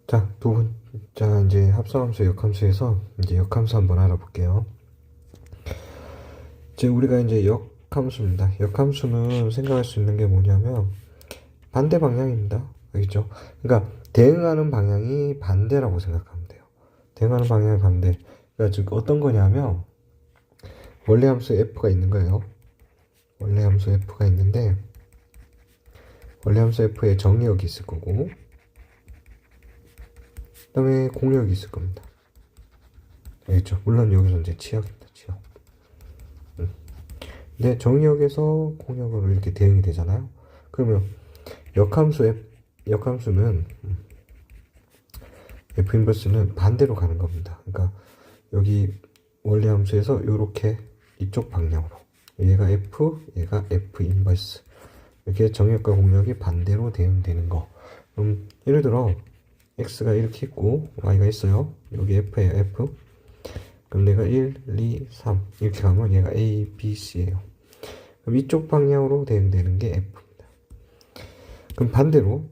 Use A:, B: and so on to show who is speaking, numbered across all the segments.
A: 자, 자, 이제 합성함수, 역함수에서 이제 역함수 한번 알아볼게요. 이제 우리가 이제 역함수입니다. 역함수는 생각할 수 있는 게 뭐냐면 반대 방향입니다. 알겠죠? 그러니까 대응하는 방향이 반대라고 생각하면 돼요. 대응하는 방향이 반대. 그러니까 즉 어떤 거냐면 원래 함수 f가 있는 거예요. 원래 함수 f가 있는데 원래 함수 f에 정의역이 있을 거고 그다음에 공역이 있을 겁니다. 알겠죠? 물론 여기서 이제 치역입니다. 치역. 근데 정의역에서 공역으로 이렇게 대응이 되잖아요. 그러면 역함수는 f 인버스는 반대로 가는 겁니다. 그러니까 여기 원래 함수에서 이렇게 이쪽 방향으로 얘가 f 인버스 이렇게 정역과 공역이 반대로 대응되는 거. 그럼 예를 들어 x가 이렇게 있고 y가 있어요. 여기 f예요. f. 그럼 내가 1, 2, 3 이렇게 가면 얘가 a, b, c예요. 그럼 이쪽 방향으로 대응되는 게 f입니다. 그럼 반대로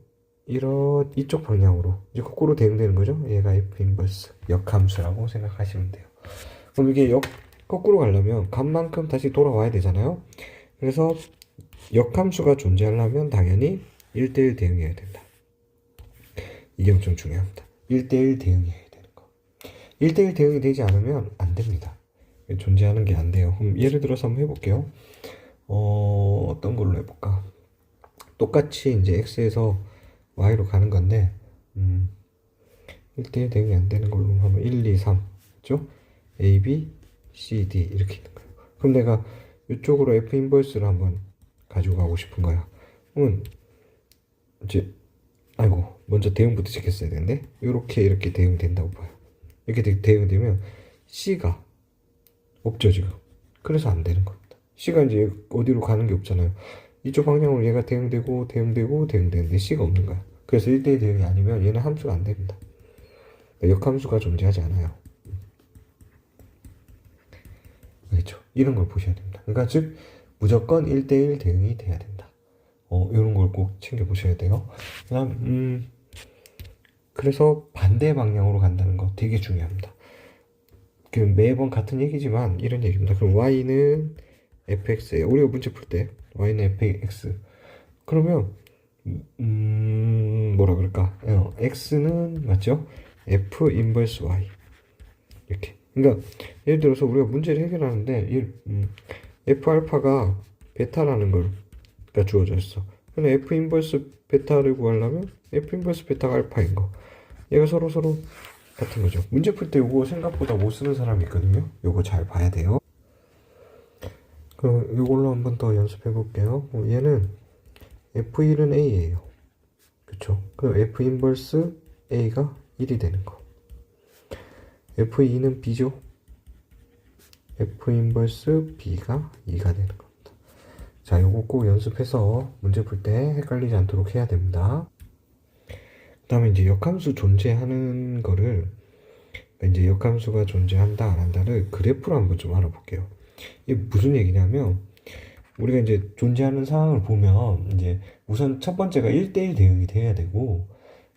A: 이쪽 방향으로 이제 거꾸로 대응되는 거죠. 얘가 f 인버스 역함수라고 생각하시면 돼요. 그럼 이게 거꾸로 가려면 값만큼 다시 돌아와야 되잖아요. 그래서 역함수가 존재하려면 당연히 1대1 대응해야 된다. 이게 엄청 중요합니다. 1대1 대응해야 되는 거. 1대1 대응이 되지 않으면 안 됩니다. 존재하는 게 안 돼요. 그럼 예를 들어서 한번 해볼게요. 어떤 걸로 해볼까? 똑같이 이제 x에서 y로 가는 건데 1대1 대응이 안 되는 걸로 하면 1, 2, 3 그죠? a, b, c, d 이렇게 있는 거예요. 그럼 내가 이쪽으로 f 인버스를 한번 가지고 가고 싶은 거야. 그러면 이제 먼저 대응부터 시켰어야 되는데 이렇게 대응된다고 봐요. 이렇게 대응되면 c가 없죠 지금. 그래서 안 되는 겁니다. c가 이제 어디로 가는 게 없잖아요. 이쪽 방향으로 얘가 대응되는데 c가 없는 거야. 그래서 1대1 대응이 아니면 얘는 함수가 안 됩니다. 역함수가 존재하지 않아요. 그렇죠? 이런 걸 보셔야 됩니다. 그러니까 즉 무조건 1대1 대응이 돼야 된다. 이런 걸 꼭 챙겨 보셔야 돼요. 그다음 그래서 반대 방향으로 간다는 거 되게 중요합니다. 그 매번 같은 얘기지만 이런 얘기입니다. 그럼 y는 fx예요. 우리가 문제 풀 때 y는 fx. 그러면 뭐라 그럴까? x는 맞죠? f 인버스 y 이렇게. 그러니까 예를 들어서 우리가 문제를 해결하는데 f 알파가 베타라는 걸가 주어져 있어. 근데 f 인버스 베타를 구하려면 f 인버스 베타가 알파인 거. 얘가 서로 같은 거죠. 문제 풀 때 이거 생각보다 못 쓰는 사람이 있거든요. 이거 잘 봐야 돼요. 그럼 이걸로 한번 더 연습해 볼게요. 얘는 f1은 a예요. 그쵸? 그럼 f 인버스 a가 1이 되는 거. f2는 b죠. f 인버스 b가 2가 되는 겁니다. 자, 요거 꼭 연습해서 문제 풀 때 헷갈리지 않도록 해야 됩니다. 그 다음에 이제 역함수 존재하는 거를 이제 역함수가 존재한다 안 한다를 그래프로 한번 좀 알아볼게요. 이게 무슨 얘기냐면 우리가 이제 존재하는 상황을 보면 이제 우선 첫 번째가 1대1 대응이 돼야 되고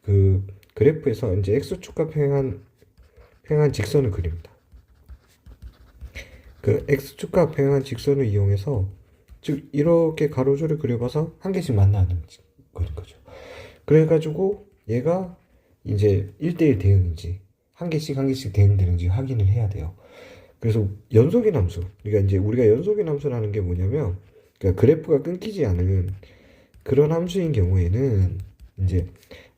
A: 그 그래프에서 이제 x축과 평행한 직선을 그립니다. 그 x축과 평행한 직선을 이용해서 즉 이렇게 가로줄을 그려봐서 한 개씩 만나는 거죠. 그래가지고 얘가 이제 1대1 대응인지 한 개씩 대응되는지 확인을 해야 돼요. 그래서 연속인 함수, 그러니까 이제 우리가 연속인 함수라는 게 뭐냐면 그러니까 그래프가 끊기지 않은 그런 함수인 경우에는 이제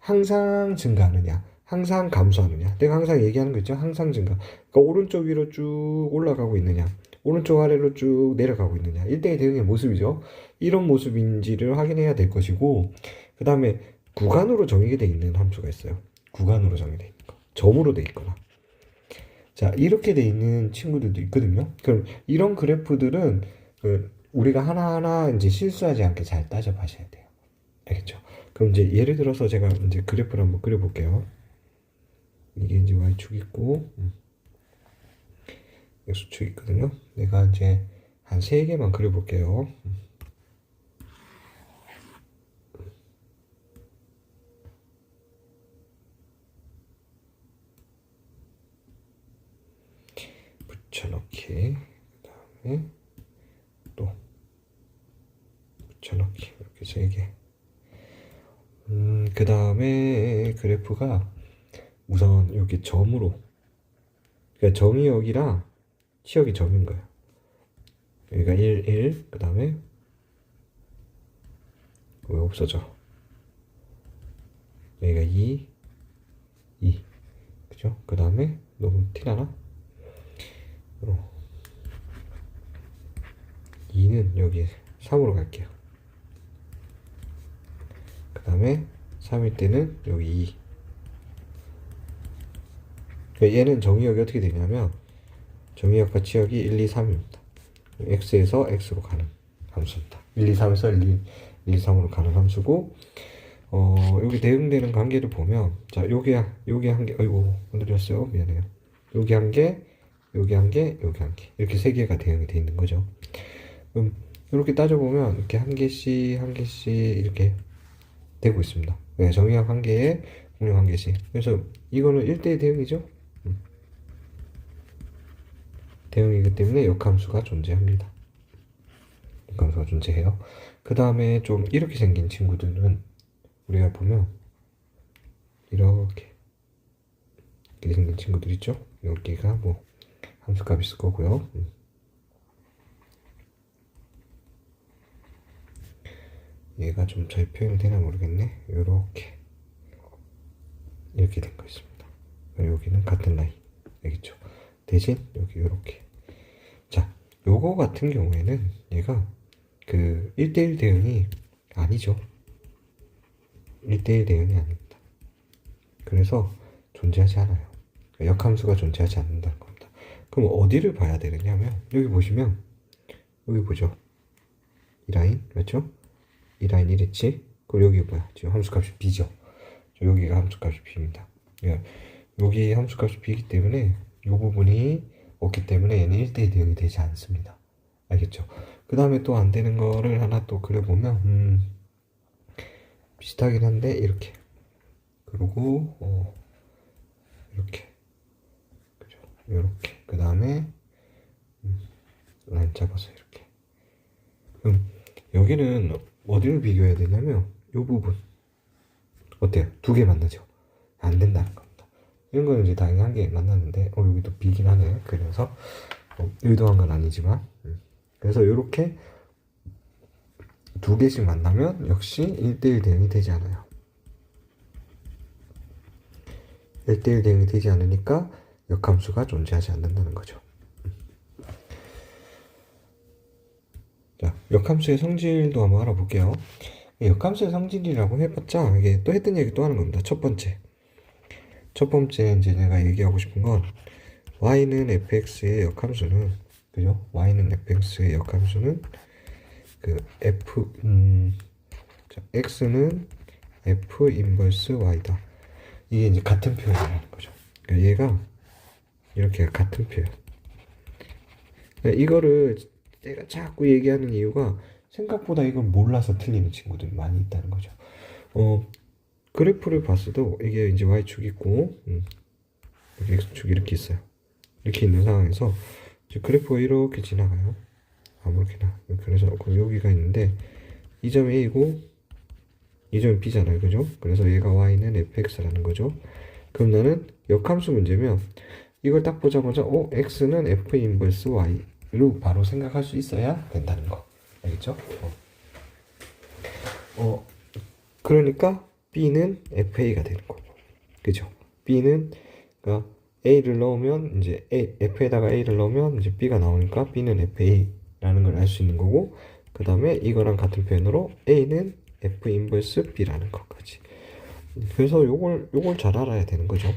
A: 항상 증가하느냐 항상 감소하느냐, 내가 항상 얘기하는 거 있죠. 항상 증가. 그러니까 오른쪽 위로 쭉 올라가고 있느냐 오른쪽 아래로 쭉 내려가고 있느냐 1대1 대응의 모습이죠. 이런 모습인지를 확인해야 될 것이고 그 다음에 구간으로 정의되어 있는 함수가 있어요. 구간으로 정의되어 있는 거, 점으로 되어 있거나. 자, 이렇게 되어 있는 친구들도 있거든요. 그럼 이런 그래프들은 우리가 하나하나 이제 실수하지 않게 잘 따져봐셔야 돼요. 알겠죠? 그럼 이제 예를 들어서 제가 이제 그래프를 한번 그려볼게요. 이게 이제 y축 있고 x축 있거든요. 내가 이제 한 3개만 그려볼게요. 붙여넣기, 그 다음에 또 붙여넣기, 이렇게 3개. 그 다음에 그래프가 우선 여기 점으로, 그러니까 점이 여기랑 치역이 점인 거예요. 여기가 1, 1, 그 다음에 왜 없어져? 여기가 2, 2, 그죠? 그 다음에 너무 티나나? 2는 여기 3으로 갈게요. 그 다음에 3일 때는 여기 2. 그러니까 얘는 정의역이 어떻게 되냐면 정의역과 치역이 1, 2, 3입니다. x에서 x로 가는 함수입니다. 1, 2, 3에서 1, 2, 3으로 가는 함수고, 여기 대응되는 관계를 보면, 자, 요게 한 개, 아이고, 건드렸어요. 미안해요. 여기 한 개, 여기 한 개, 여기 한 개. 이렇게 3개가 대응이 돼 있는 거죠. 이렇게 따져보면, 이렇게 한 개씩, 한 개씩, 이렇게 되고 있습니다. 네, 정의역 한 개에 공역 한 개씩. 그래서 이거는 1대1 대응이죠. 대응이기 때문에 역함수가 존재합니다. 역함수가 존재해요. 그 다음에 좀 이렇게 생긴 친구들은 우리가 보면 이렇게 생긴 친구들 있죠. 여기가 뭐 함수값 있을 거고요. 얘가 좀 잘 표현이 되나 모르겠네. 이렇게 된 거 있습니다. 여기는 같은 라인, 알겠죠? 대신 여기 이렇게. 자, 요거 같은 경우에는 얘가 그 1대1 대응이 아니죠. 1대1 대응이 아닙니다. 그래서 존재하지 않아요. 역함수가 존재하지 않는다는 겁니다. 그럼 어디를 봐야 되느냐면 여기 보시면, 여기 보죠. 이 라인 맞죠? 이 라인 1했지. 그리고 여기 뭐야? 지금 함수값이 b죠. 여기가 함수값이 b입니다. 그러니까 여기 함수값이 b이기 때문에 이 부분이 없기 때문에 얘는 1대1 대응이 되지 않습니다. 알겠죠? 그 다음에 또 안 되는 거를 하나 또 그려보면, 비슷하긴 한데, 이렇게. 그리고, 이렇게. 그죠? 이렇게. 그 다음에, 라인 잡아서 이렇게. 그럼, 여기는 어디를 비교해야 되냐면, 이 부분. 어때요? 2개 만나죠? 안 된다는 겁니다. 이런 거는 이제 당연히 한 개 만났는데, 여기도 비긴 하네. 그래서, 의도한 건 아니지만, 그래서 이렇게 2개씩 만나면 역시 1대1 대응이 되지 않아요. 1대1 대응이 되지 않으니까 역함수가 존재하지 않는다는 거죠. 자, 역함수의 성질도 한번 알아볼게요. 역함수의 성질이라고 해봤자 이게 또 했던 얘기 또 하는 겁니다. 첫 번째 이제 내가 얘기하고 싶은 건 y는 fx의 역함수는, 그죠? y는 fx의 역함수는 그 x는 f 인버스 y다. 이게 이제 같은 표현이라는 거죠. 그러니까 얘가 이렇게 같은 표현. 그러니까 이거를 내가 자꾸 얘기하는 이유가 생각보다 이걸 몰라서 틀리는 친구들이 많이 있다는 거죠. 그래프를 봤어도 이게 이제 y축 있고, 여기 x축 이렇게 있어요. 이렇게 있는 상황에서 그래프가 이렇게 지나가요. 아무렇게나. 그래서 여기가 있는데 이 점이 A고 이 점이 B잖아요. 그죠? 그래서 얘가 Y는 fx라는 거죠. 그럼 나는 역함수 문제면 이걸 딱 보자마자 x는 f 인버스 y로 바로 생각할 수 있어야 된다는 거. 알겠죠? 그러니까 b는 fa가 되는 거죠. 그죠? b는 그러니까 a를 넣으면 이제 f에다가 a를 넣으면 이제 b가 나오니까 b는 fa라는 걸 알 수 있는 거고, 그 다음에 이거랑 같은 표현으로 a는 f 인버스 b라는 것까지. 그래서 요걸 잘 알아야 되는 거죠.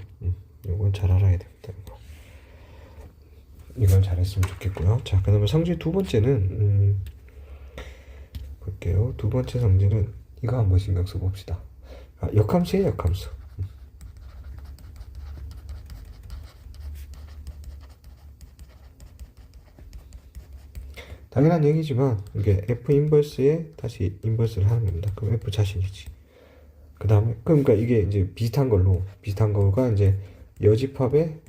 A: 요걸 잘 알아야 됩니다. 이걸 잘했으면 좋겠고요. 자, 그 다음에 성질 두 번째는 볼게요. 두 번째 성질은 이거 한번 신경 써봅시다. 역함수예요, 역함수. 당연한 얘기지만 이게 f 인버스에 다시 인버스를 하는 겁니다. 그럼 f 자신이지. 그 다음에 그러니까 이게 이제 비슷한 거가 이제 여집합의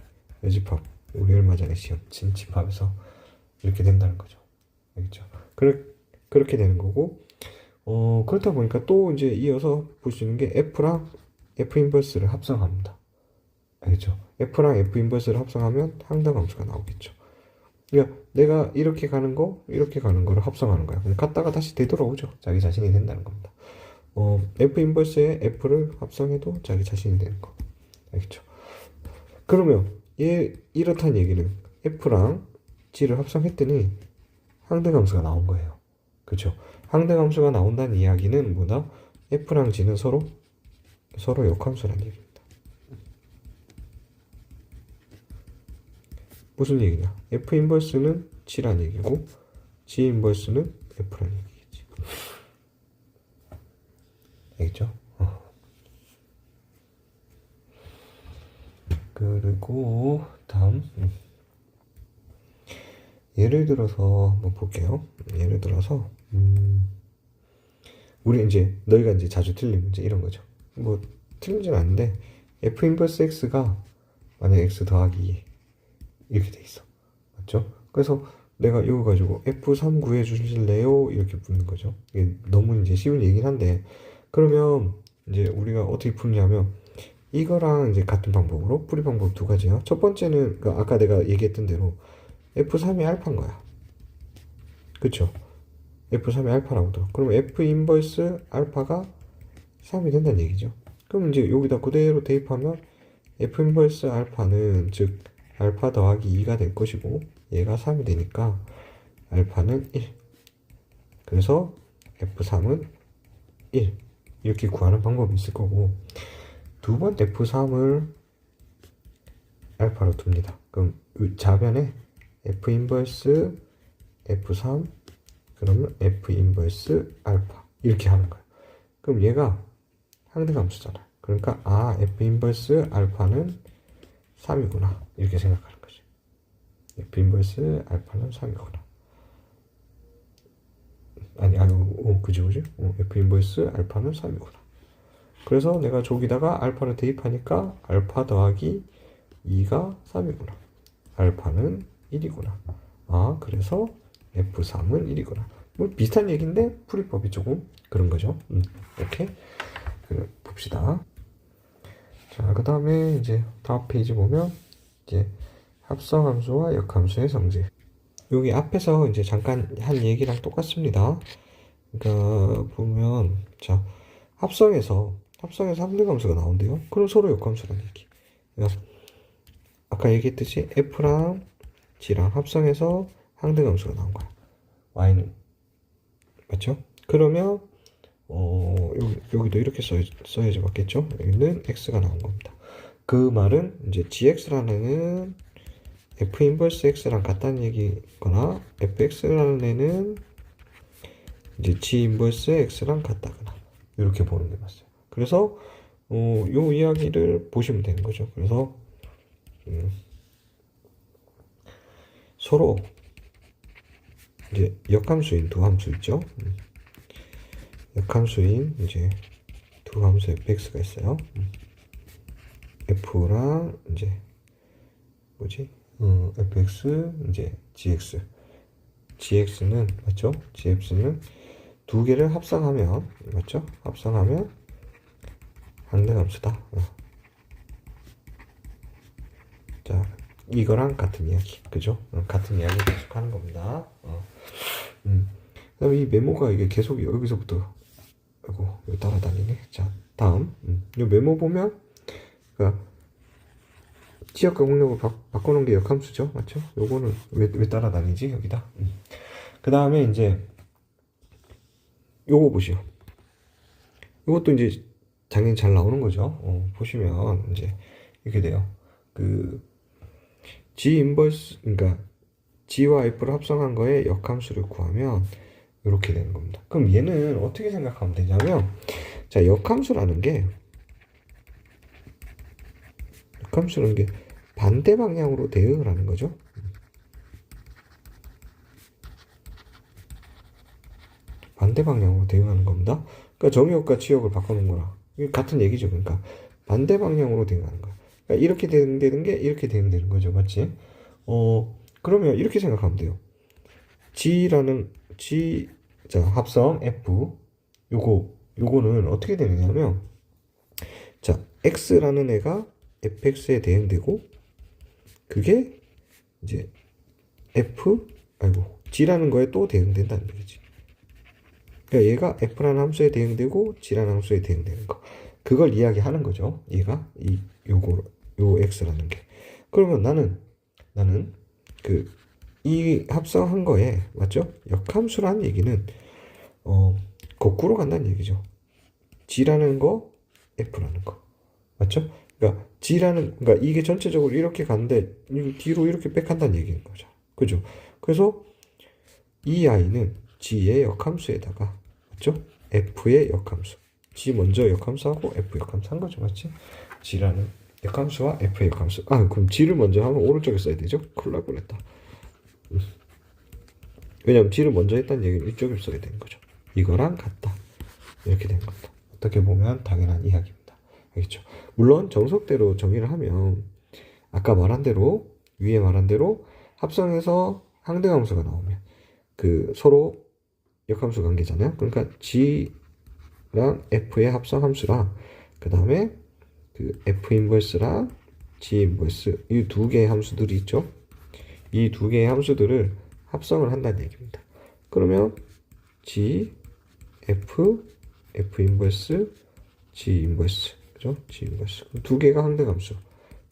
A: 여집합, 우리 얼마 전에 시험 집합에서 이렇게 된다는 거죠. 알겠죠? 그렇게 되는 거고, 그렇다 보니까 또 이제 이어서 볼 수 있는 게 F랑 F 인버스를 합성합니다. 알겠죠? F랑 F 인버스를 합성하면 항등 함수가 나오겠죠. 그러니까 내가 이렇게 가는 거, 이렇게 가는 거를 합성하는 거야. 그럼 갔다가 다시 되돌아오죠. 자기 자신이 된다는 겁니다. F 인버스에 F를 합성해도 자기 자신이 되는 거. 알겠죠? 그러면 이렇다는 얘기는 F랑 G를 합성했더니 항등 함수가 나온 거예요. 그렇죠? 항등 함수가 나온다는 이야기는 뭐다? F랑 G는 서로 역함수라는 얘기입니다. 무슨 얘기냐? F 인버스는 G란 얘기고 G 인버스는 F란 얘기겠지. 알겠죠? 그리고 다음 예를 들어서 한번 볼게요. 예를 들어서 우리 이제 너희가 이제 자주 틀린 문제 이런 거죠. 뭐 틀리진 않는데 F 인버스 X가 만약 X 더하기 2 이렇게 돼 있어. 맞죠? 그래서 내가 이거 가지고 F3 구해 주실래요? 이렇게 묻는 거죠. 이게 너무 이제 쉬운 얘기긴 한데, 그러면 이제 우리가 어떻게 푸냐면 이거랑 이제 같은 방법으로 풀이 방법 두 가지야. 첫 번째는 아까 내가 얘기했던 대로 F3이 알파인 거야. 그쵸? F3이 알파라고 들어. 그러면 F 인버스 알파가 3이 된다는 얘기죠. 그럼 이제 여기다 그대로 대입하면 F 인버스 알파는 즉 알파 더하기 2가 될 것이고 얘가 3이 되니까 알파는 1. 그래서 F3은 1 이렇게 구하는 방법이 있을 거고, 두 번 F3을 알파로 둡니다. 그럼 좌변에 F 인버스 F3 그러면 F 인버스 알파 이렇게 하는 거예요. 그럼 얘가 항등함수잖아. 그러니까 F 인버스 알파는 3이구나 이렇게 생각하는 거지. F 인버스 알파는 3이구나. 그지? F 인버스 알파는 3이구나. 그래서 내가 저기다가 알파를 대입하니까 알파 더하기 2가 3이구나. 알파는 1이구나. 그래서 F3은 1이구나. 뭐 비슷한 얘기인데 풀이법이 조금 그런 거죠. 이렇게 봅시다. 자, 그 다음에 이제 다음 페이지 보면 이제 합성함수와 역함수의 성질. 여기 앞에서 이제 잠깐 한 얘기랑 똑같습니다. 그러니까 보면 자, 합성해서 항등함수가 나온대요. 그럼 서로 역함수라는 얘기. 그러니까 아까 얘기했듯이 F랑 G랑 합성해서 항등함수가 나온 거야. Y는 맞죠? 그러면 여기도 이렇게 써야지 맞겠죠? 여기는 X가 나온 겁니다. 그 말은 이제 GX라는 애는 F 인버스 X랑 같다는 얘기거나 FX라는 애는 이제 G 인버스 X랑 같다거나 이렇게 보는 게 맞아요. 그래서 요 이야기를 보시면 되는 거죠. 그래서 서로 이제 역함수인 두 함수 있죠. 역함수인 이제 두 함수 fx가 있어요. f랑 이제 뭐지? fx 이제 gx는 맞죠? gx는 두 개를 합성하면 맞죠? 합성하면 항등함수다. 자, 이거랑 같은 이야기, 그죠? 같은 이야기 계속 하는 겁니다. 그다음에 이 메모가 이게 계속 여기서부터 여기 따라다니네. 자, 다음 이 메모 보면 그러니까 지역과 공력을 바꿔놓은 게 역함수죠, 맞죠? 요거는 왜 따라다니지 여기다? 그 다음에 이제 요거 보시오. 요것도 이제 당연히 잘 나오는 거죠. 보시면 이제 이렇게 돼요. G 인버스, 그러니까 G와 F를 합성한 거에 역함수를 구하면 이렇게 되는 겁니다. 그럼 얘는 어떻게 생각하면 되냐면, 자, 역함수라는 게 반대 방향으로 대응을 하는 거죠. 반대 방향으로 대응하는 겁니다. 그러니까 정역과 지역을 바꿔놓은 거랑 이게 같은 얘기죠. 그러니까 반대 방향으로 대응하는 거야. 그러니까 이렇게 대응되는 게 이렇게 대응되는 거죠, 맞지? 그러면 이렇게 생각하면 돼요. 자, 합성 F, 요거는 어떻게 되느냐면, 자, X라는 애가 fx에 대응되고, 그게 이제 G라는 거에 또 대응된다는 얘기지. 그러니까 얘가 F라는 함수에 대응되고, G라는 함수에 대응되는 거. 그걸 이야기하는 거죠. 얘가, 요 X라는 게. 그러면 나는, 이 합성한 거에, 맞죠? 역함수라는 얘기는, 거꾸로 간다는 얘기죠. G라는 거, F라는 거. 맞죠? 그러니까 그러니까 이게 전체적으로 이렇게 가는데 뒤로 이렇게 백한다는 얘기인 거죠. 그죠? 그래서 이 아이는 G의 역함수에다가, 맞죠? F의 역함수. G 먼저 역함수하고 F 역함수 한 거죠. 맞지? G라는 역함수와 F의 역함수. 그럼 G를 먼저 하면 오른쪽에 써야 되죠? 큰일 날 뻔했다. 왜냐면 G를 먼저 했다는 얘기는 이쪽에 써야 되는 거죠. 이거랑 같다. 이렇게 된 겁니다. 어떻게 보면 당연한 이야기입니다. 알겠죠? 물론 정석대로 정의를 하면 아까 말한 대로, 위에 말한 대로 합성해서 상대함수가 나오면 서로 역함수 관계잖아요. 그러니까 G랑 F의 합성함수랑 그 다음에 F 인버스랑 G 인버스, 이 두 개의 함수들이 있죠. 이 두 개의 함수들을 합성을 한다는 얘기입니다. 그러면 G, F 인버스, G 인버스, 그죠? G 인버스. 두 개가 항등함수.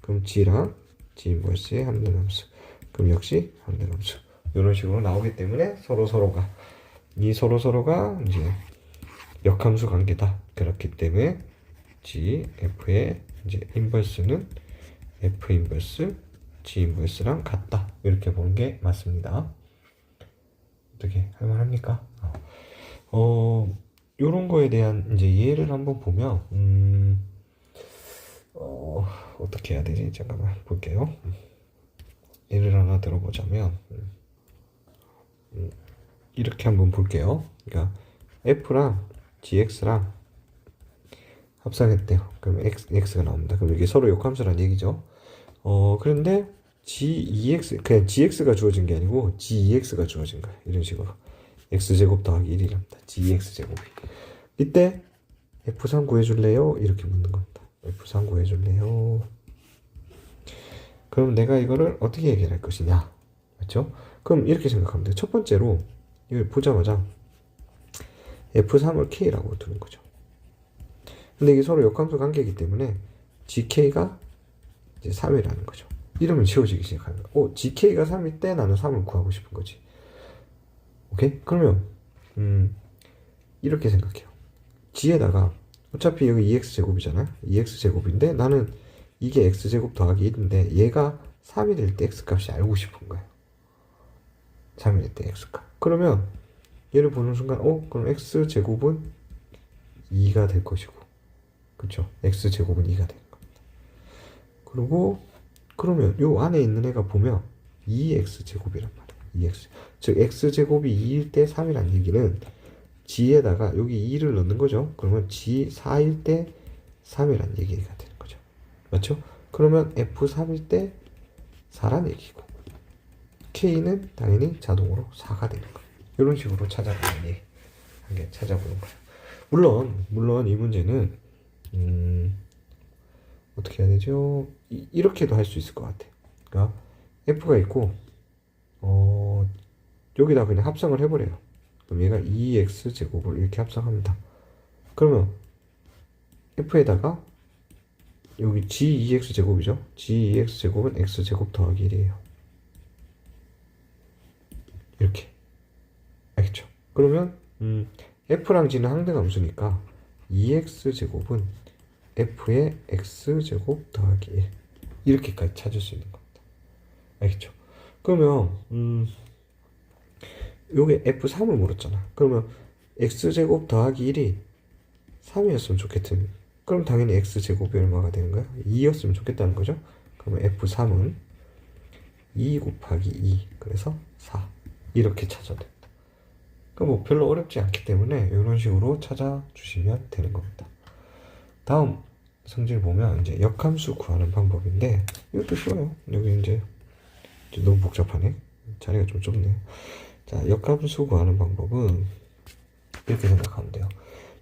A: 그럼 G랑 G 인버스의 항등함수. 그럼 역시 항등함수. 이런 식으로 나오기 때문에 서로가 이제 역함수 관계다. 그렇기 때문에 G, F의 이제 인버스는 F 인버스, G 인버스랑 같다. 이렇게 보는 게 맞습니다. 어떻게 할만합니까? 요런 거에 대한 이제 예를 한번 보면, 어떻게 해야 되지? 잠깐만 볼게요. 예를 하나 들어보자면, 이렇게 한번 볼게요. 그러니까 F랑 GX랑 합성했대요. 그럼 X가 나옵니다. 그럼 이게 서로 역함수란 얘기죠. 그런데 그냥 GX가 주어진 게 아니고 GEX가 주어진 거예요. 이런 식으로. X제곱 더하기 1이랍니다. GEX제곱이. 이때 F3 구해줄래요? 이렇게 묻는 겁니다. F3 구해줄래요? 그럼 내가 이거를 어떻게 얘기할 것이냐? 맞죠? 그럼 이렇게 생각하면 돼요. 첫 번째로 이걸 보자마자 F3을 K라고 두는 거죠. 근데 이게 서로 역함수 관계이기 때문에 GK가 이제 3이라는 거죠. 이러면 지워지기 시작하는 거야. GK가 3일 때 나는 3을 구하고 싶은 거지. 오케이? 그러면 이렇게 생각해요. G에다가 어차피 여기 2x제곱이잖아요. 2x제곱인데 나는 이게 x제곱 더하기 1인데 얘가 3일일 때 x값이 알고 싶은 거예요. 3일일 때 x값. 그러면 얘를 보는 순간 그럼 x제곱은 2가 될 것이고, 그쵸? x제곱은 2가 되는 겁니다. 그리고 그러면 요 안에 있는 애가 보면 2x제곱이란 말이에요. 2x. 즉 x제곱이 2일 때 3이란 얘기는 g에다가 여기 2를 넣는 거죠. 그러면 g 4일 때 3이란 얘기가 되는 거죠. 맞죠? 그러면 f3일 때 4란 얘기고, k는 당연히 자동으로 4가 되는 거예요. 이런 식으로 찾아보는 얘기. 한 개 찾아보는 거예요. 물론 이 문제는 어떻게 해야 되죠? 이렇게도 할 수 있을 것 같아요. 그러니까 f가 있고 여기다 그냥 합성을 해버려요. 그럼 얘가 2x제곱을 이렇게 합성합니다. 그러면 f에다가 여기 g2x제곱이죠. g2x제곱은 x제곱 더하기 1이에요. 이렇게. 알겠죠? 그러면 f랑 g는 항등함수니까 2x제곱은 f의 x제곱 더하기 1 이렇게까지 찾을 수 있는 겁니다. 알겠죠? 그러면 요게 f3을 물었잖아. 그러면 x제곱 더하기 1이 3이었으면 좋겠든, 그럼 당연히 x제곱이 얼마가 되는 거야? 2였으면 좋겠다는 거죠. 그러면 f3은 2 곱하기 2, 그래서 4 이렇게 찾아야 됩니다. 그럼 뭐 별로 어렵지 않기 때문에 이런 식으로 찾아주시면 되는 겁니다. 다음 성질 보면 이제 역함수 구하는 방법인데 이것도 쉬워요. 여기 이제 너무 복잡하네. 자리가 좀 좁네. 자, 역함수 구하는 방법은 이렇게 생각하면 돼요.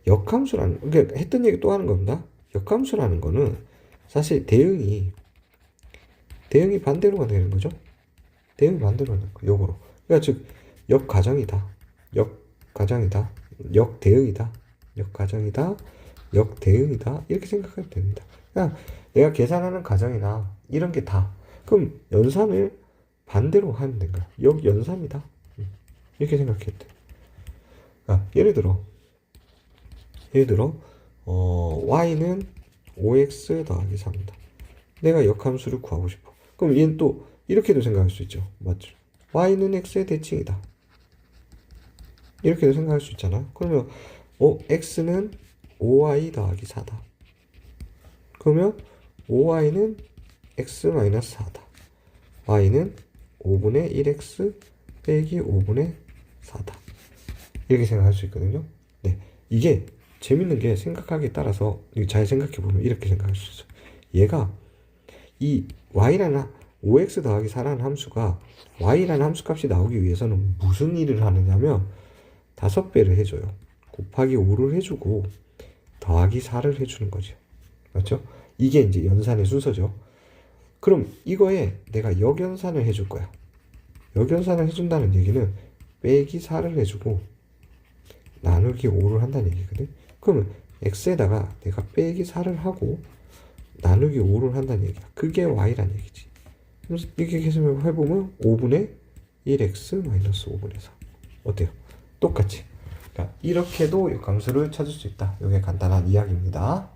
A: 역함수라는, 그러니까 했던 얘기 또 하는 겁니다. 역함수라는 거는 사실 대응이 반대로가 되는 거죠. 대응이 반대로 되는 거. 역으로. 그러니까 즉, 역가정이다. 역가정이다. 역대응이다. 역가정이다. 역대응이다. 이렇게 생각하면 됩니다. 그러니까 내가 계산하는 가정이나 이런 게 다. 그럼 연산을 반대로 하면 된 거야. 역연산이다. 이렇게 생각해도 돼. 그러니까 예를 들어, y는 5x 더하기 3이다. 내가 역함수를 구하고 싶어. 그럼 얘는 또 이렇게도 생각할 수 있죠. 맞죠? y는 x의 대칭이다. 이렇게도 생각할 수 있잖아. 그러면 x는 5y 더하기 4다. 그러면 5y는 x-4다. y는 5분의 1x 빼기 5분의 4다. 이렇게 생각할 수 있거든요. 네, 이게 재밌는 게 생각하기에 따라서 잘 생각해보면 이렇게 생각할 수 있어요. 얘가 이 y라는 5x 더하기 4라는 함수가 y라는 함수값이 나오기 위해서는 무슨 일을 하느냐면 5배를 해줘요. 곱하기 5를 해주고 더하기 4를 해주는 거죠. 맞죠? 이게 이제 연산의 순서죠. 그럼 이거에 내가 역연산을 해줄 거야. 역연산을 해준다는 얘기는 빼기 4를 해주고 나누기 5를 한다는 얘기거든. 그러면 x에다가 내가 빼기 4를 하고 나누기 5를 한다는 얘기야. 그게 y라는 얘기지. 그래서 이렇게 계산을 해보면 5분의 1x 마이너스 5분의 4. 어때요? 똑같이. 그러니까 이렇게도 역함수를 찾을 수 있다. 이게 간단한 이야기입니다.